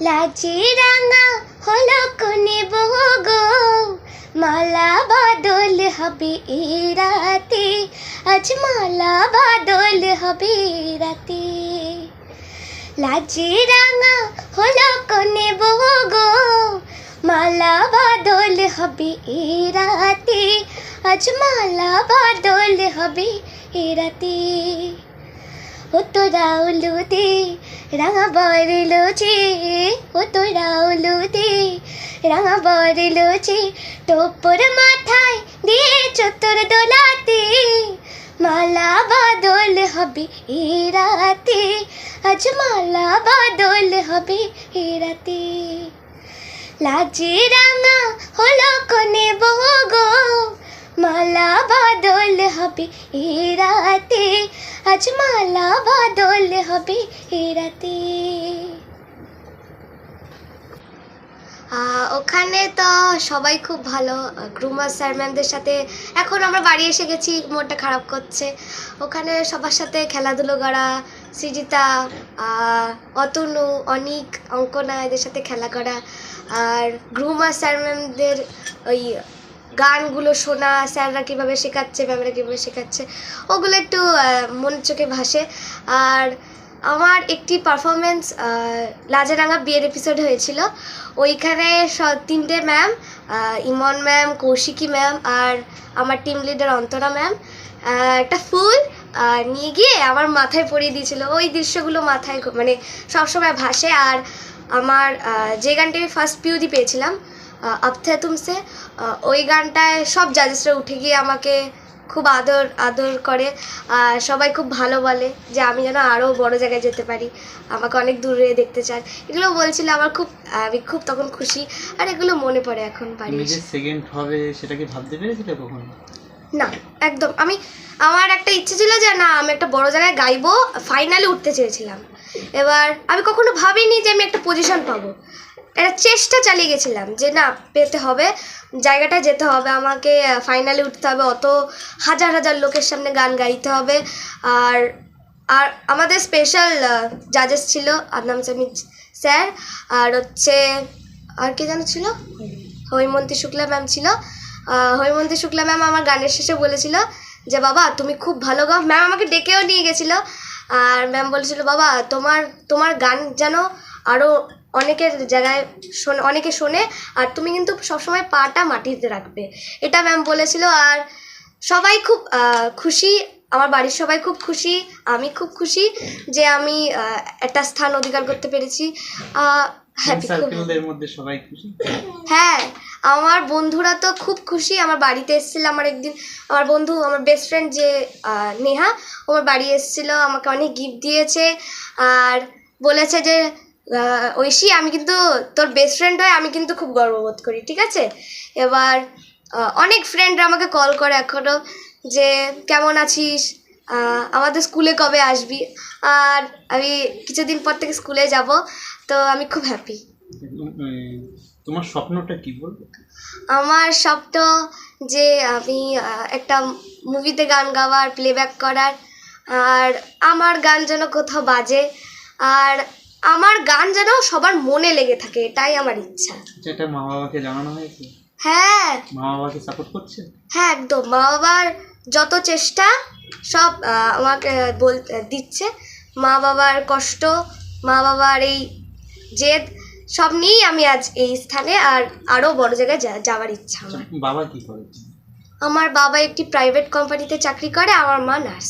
লাচি রাঙা হলো কোনে বহু গো, মালা বাদল হবে এই রাতে, আজ মালা বাদল হবে এই রাতে। লাচি রাঙা হলো কোনে বহু গো, মালা বাদল হবে এই রাতে, আজ মালা বাদল হবে এই রাতে। ও তোরা উলুতে রাঙা বরলো যে, ও তোরা উলুতে রাঙা বরলো যে, টোপর মাথায় দিয়ে চত্বর দোলাতে, মালা বাদল হবে এই রাতে, আজ মালা বাদল হবে এই রাতে। লাচি রাঙা হলো কোনে বহু গো, মালা বাদল হবে এই রাতে, আজ মালা বাদল হবে এই রাতে। ওখানে তো সবাই খুব ভালো, গ্রুমার স্যার ম্যামদের সাথে। এখন আমরা বাড়ি এসে গেছি, মনটা খারাপ করছে। ওখানে সবার সাথে খেলাধুলো করা, সৃজিতা, অতনু, অনিক, অঙ্কনা এদের সাথে খেলা করা, আর গ্রুমার স্যার ম্যামদের ওই গানগুলো শোনা, স্যাররা কীভাবে শেখাচ্ছে, ম্যামরা কীভাবে শেখাচ্ছে, ওগুলো একটু মনের চোখে ভাসে। আর আমার একটি পারফরমেন্স লাজারাঙা বিয়ের এপিসোড হয়েছিল, ওইখানে তিনটে ম্যাম, ইমন ম্যাম, কৌশিকী ম্যাম আর আমার টিম লিডার অন্তরা ম্যাম, একটা ফুল নিয়ে গিয়ে আমার মাথায় পরিয়ে দিয়েছিল। ওই দৃশ্যগুলো মাথায় মানে সবসময় ভাসে। আর আমার যে গানটি আমি ফার্স্ট পিউডি পেয়েছিলাম, अब थे तुमसे, ওই গানটায় সব জাজেসরা উঠে গিয়ে আমাকে খুব আদর করে, আর সবাই খুব ভালো বলে যে আমি যেন আরও বড় জায়গায় যেতে পারি, আমাকে অনেক দূরে দেখতে চান, এগুলো বলছিল। আমি খুব তখন খুশি, আর এগুলো মনে পড়ে এখন বাড়ি এসে। সেকেন্ড হবে সেটা কি ভাবতে পেরেছিলে কখন? না, একদম। আমার একটা ইচ্ছে ছিল যে না, আমি একটা বড় জায়গায় গাইবো, ফাইনালে উঠতে চেয়েছিলাম। এবার আমি কখনো ভাবিনি যে আমি একটা পজিশন পাবো। একটা চেষ্টা চালিয়ে গেছিলাম যে না, পেতে হবে, জায়গাটায় যেতে হবে, আমাকে ফাইনালে উঠতে হবে, অত হাজার হাজার লোকের সামনে গান গাইতে হবে। আর আর আমাদের স্পেশাল জাজেস ছিল আদনাম সামিদ স্যার, আর হচ্ছে আর কে যেন ছিল, হৈমন্তী শুক্লা ম্যাম ছিল। হৈমন্তী শুক্লা ম্যাম আমার গানের শেষে বলেছিল যে বাবা তুমি খুব ভালো গাও। ম্যাম আমাকে ডেকেও নিয়ে গেছিলো, আর ম্যাম বলেছিল বাবা তোমার গান যেন আরও অনেকের জায়গায় অনেকে শোনে, আর তুমি কিন্তু সবসময় পাটা মাটিতে রাখবে, এটা ম্যাম বলেছিল। আর সবাই খুব খুশি, আমার বাড়ির সবাই খুব খুশি, আমি খুব খুশি যে আমি একটা স্থান অধিকার করতে পেরেছি। হ্যাপি, মধ্যে সবাই খুশি। হ্যাঁ, আমার বন্ধুরা তো খুব খুশি। আমার বাড়িতে এসেছিল আমার একদিন, আমার বন্ধু, আমার বেস্ট ফ্রেন্ড যে নেহা, আমার বাড়ি এসেছিল, আমাকে অনেক গিফট দিয়েছে, আর বলেছে যে ঐশী আমি কিন্তু তোর বেস্ট ফ্রেন্ড হয়ে আমি কিন্তু খুব গর্ববোধ করি, ঠিক আছে। এবার অনেক ফ্রেন্ডরা আমাকে কল করে এখনও যে কেমন আছিস, আমাদের স্কুলে কবে আসবি। আর আমি কিছুদিন পর থেকে স্কুলে যাব, তো আমি খুব হ্যাপি। তোমার স্বপ্নটা কি বলবো? আমার স্বপ্ন যে আমি একটা মুভিতে গান গাওয়ার, প্লেব্যাক করার, আর আমার গান যেন কোথাও বাজে, আর আমার গান যেন সবার মনে লেগে থাকে, এটাই আমার ইচ্ছা। এটা মা বাবাকে জানানো হয়েছে? হ্যাঁ। মা বাবাকে সাপোর্ট করছে? হ্যাঁ, একদম। মা বাবার যত চেষ্টা সব আমাকে দিচ্ছে। মা বাবার কষ্ট, মা বাবার এই জেদ সব নিয়েই আমি আজ এই স্থানে, আর আরও বড় জায়গায় যাওয়ার ইচ্ছা আমার। বাবা কি করে? আমার বাবা একটি প্রাইভেট কোম্পানিতে চাকরি করে, আমার মা নার্স।